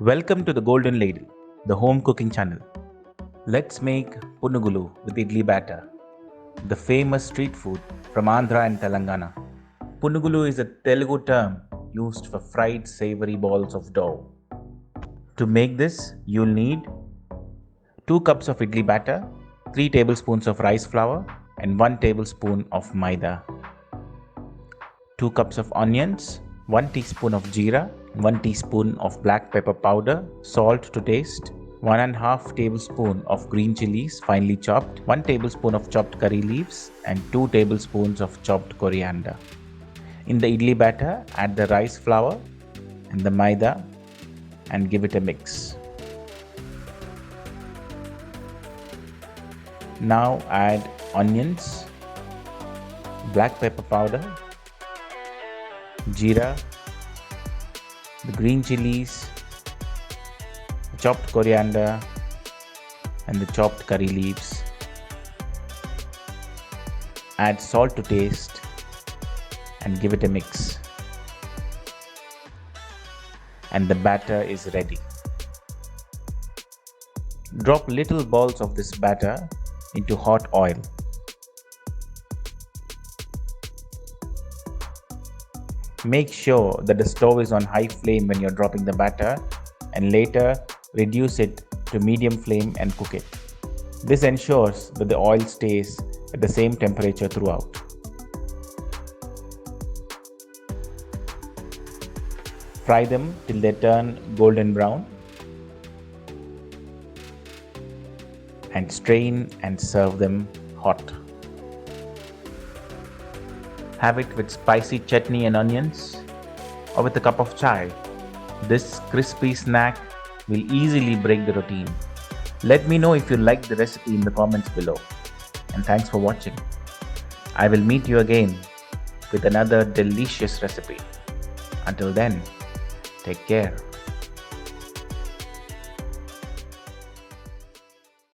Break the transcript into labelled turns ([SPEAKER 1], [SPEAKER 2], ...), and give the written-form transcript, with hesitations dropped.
[SPEAKER 1] Welcome to the Golden Ladle, the home cooking channel. Let's make Punugulu with idli batter, the famous street food from Andhra and Telangana. Punugulu is a Telugu term used for fried savory balls of dough. To make this, you'll need 2 cups of idli batter, 3 tablespoons of rice flour, and 1 tablespoon of maida. 2 cups of onions, 1 teaspoon of jeera, 1 teaspoon of black pepper powder, salt to taste, 1.5 tablespoon of green chilies finely chopped, 1 tablespoon of chopped curry leaves, and 2 tablespoons of chopped coriander. In the idli batter, add the rice flour and the maida and give it a mix. Now add onions, black pepper powder, jeera, the green chilies, the chopped coriander, and the chopped curry leaves. Add salt to taste and give it a mix. And the batter is ready. Drop little balls of this batter into hot oil. Make sure that the stove is on high flame when you're dropping the batter, and later reduce it to medium flame and cook it. This ensures that the oil stays at the same temperature throughout. Fry them till they turn golden brown and strain and serve them hot. Have it with spicy chutney and onions or with a cup of chai. This crispy snack will easily break the routine. Let me know if you liked the recipe in the comments below. And thanks for watching. I will meet you again with another delicious recipe. Until then, take care.